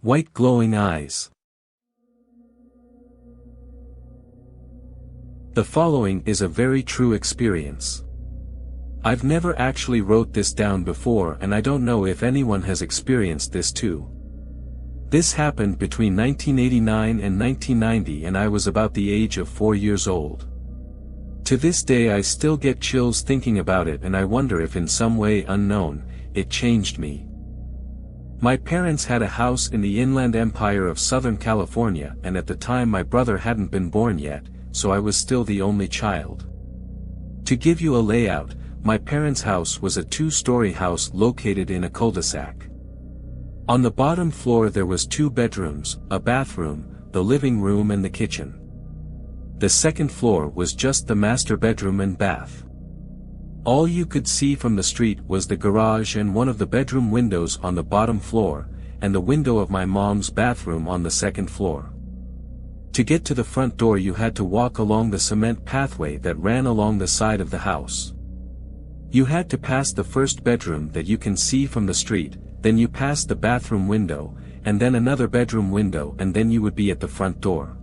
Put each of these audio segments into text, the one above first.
White glowing eyes. The following is a very true experience. I've never actually wrote this down before, and I don't know if anyone has experienced this too. This happened between 1989 and 1990, and I was about the age of 4 years old. To this day I still get chills thinking about it, and I wonder if in some way unknown, it changed me. My parents had a house in the Inland Empire of Southern California, and at the time my brother hadn't been born yet, so I was still the only child. To give you a layout, my parents' house was a 2-story house located in a cul-de-sac. On the bottom floor there was 2 bedrooms, a bathroom, the living room and the kitchen. The second floor was just the master bedroom and bath. All you could see from the street was the garage and one of the bedroom windows on the bottom floor, and the window of my mom's bathroom on the second floor. To get to the front door you had to walk along the cement pathway that ran along the side of the house. You had to pass the first bedroom that you can see from the street, then you passed the bathroom window, and then another bedroom window, and then you would be at the front door.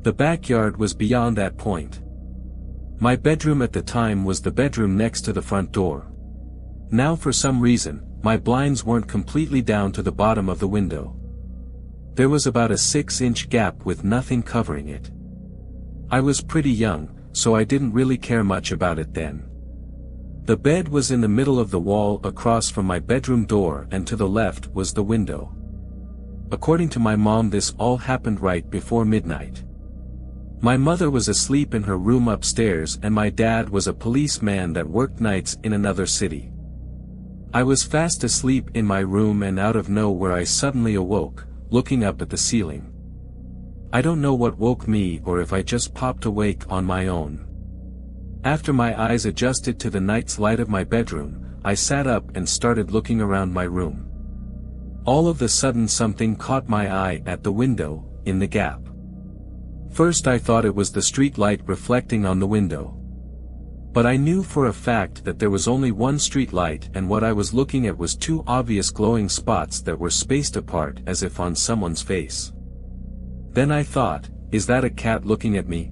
The backyard was beyond that point. My bedroom at the time was the bedroom next to the front door. Now for some reason, my blinds weren't completely down to the bottom of the window. There was about a 6-inch gap with nothing covering it. I was pretty young, so I didn't really care much about it then. The bed was in the middle of the wall across from my bedroom door, and to the left was the window. According to my mom, this all happened right before midnight. My mother was asleep in her room upstairs, and my dad was a policeman that worked nights in another city. I was fast asleep in my room, and out of nowhere I suddenly awoke, looking up at the ceiling. I don't know what woke me or if I just popped awake on my own. After my eyes adjusted to the night's light of my bedroom, I sat up and started looking around my room. All of a sudden something caught my eye at the window, in the gap. First I thought it was the street light reflecting on the window. But I knew for a fact that there was only one street light, and what I was looking at was 2 obvious glowing spots that were spaced apart as if on someone's face. Then I thought, is that a cat looking at me?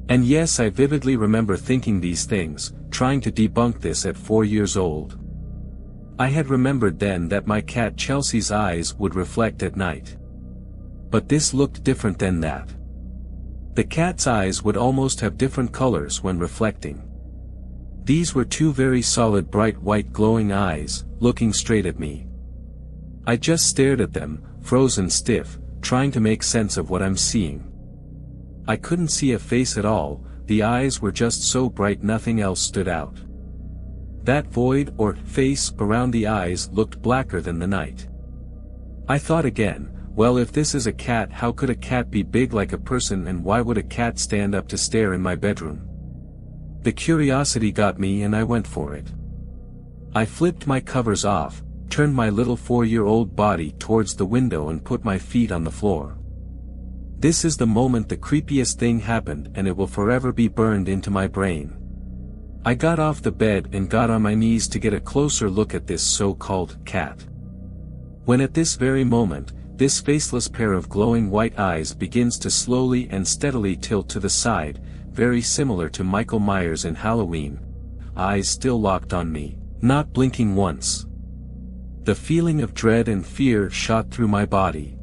And yes, I vividly remember thinking these things, trying to debunk this at 4 years old. I had remembered then that my cat Chelsea's eyes would reflect at night. But this looked different than that. The cat's eyes would almost have different colors when reflecting. These were 2 very solid bright white glowing eyes, looking straight at me. I just stared at them, frozen stiff, trying to make sense of what I'm seeing. I couldn't see a face at all, the eyes were just so bright nothing else stood out. That void or face around the eyes looked blacker than the night. I thought again, well, if this is a cat, how could a cat be big like a person, and why would a cat stand up to stare in my bedroom? The curiosity got me and I went for it. I flipped my covers off, turned my little 4-year-old body towards the window and put my feet on the floor. This is the moment the creepiest thing happened, and it will forever be burned into my brain. I got off the bed and got on my knees to get a closer look at this so-called cat. When at this very moment, this faceless pair of glowing white eyes begins to slowly and steadily tilt to the side, very similar to Michael Myers in Halloween. Eyes still locked on me, not blinking once. The feeling of dread and fear shot through my body.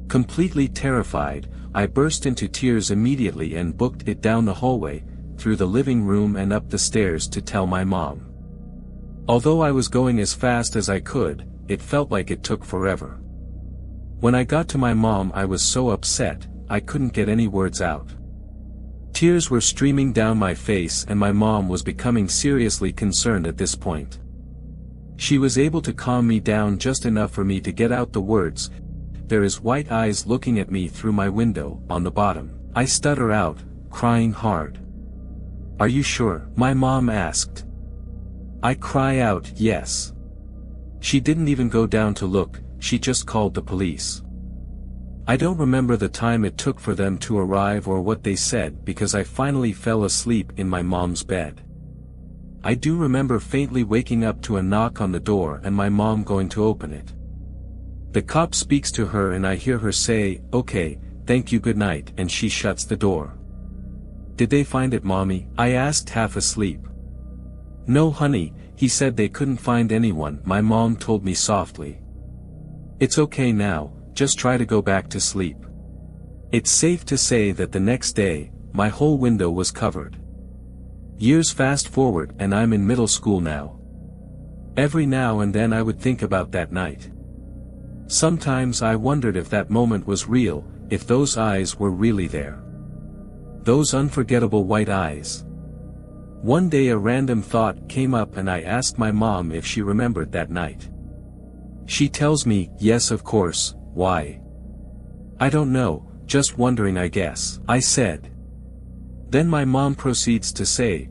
Completely terrified, I burst into tears immediately and booked it down the hallway, through the living room and up the stairs to tell my mom. Although I was going as fast as I could, it felt like it took forever. When I got to my mom, I was so upset, I couldn't get any words out. Tears were streaming down my face, and my mom was becoming seriously concerned at this point. She was able to calm me down just enough for me to get out the words, "There is white eyes looking at me through my window, on the bottom." I stutter out, crying hard. "Are you sure?" my mom asked. I cry out, "Yes." She didn't even go down to look, she just called the police. I don't remember the time it took for them to arrive or what they said, because I finally fell asleep in my mom's bed. I do remember faintly waking up to a knock on the door and my mom going to open it. The cop speaks to her and I hear her say, "Okay, thank you, good night," and she shuts the door. "Did they find it, Mommy?" I asked, half asleep. "No, honey," he said, "they couldn't find anyone," my mom told me softly. "It's okay now, just try to go back to sleep." It's safe to say that the next day, my whole window was covered. Years fast forward and I'm in middle school now. Every now and then I would think about that night. Sometimes I wondered if that moment was real, if those eyes were really there. Those unforgettable white eyes. One day a random thought came up and I asked my mom if she remembered that night. She tells me, "Yes, of course, why?" "I don't know, just wondering, I guess," I said. Then my mom proceeds to say,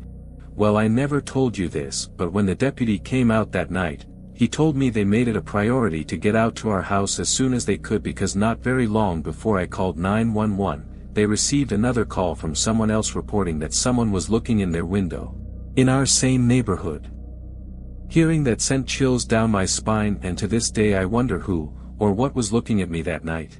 "Well, I never told you this, but when the deputy came out that night, he told me they made it a priority to get out to our house as soon as they could because not very long before I called 911, they received another call from someone else reporting that someone was looking in their window. In our same neighborhood." Hearing that sent chills down my spine, and to this day I wonder who, or what was looking at me that night.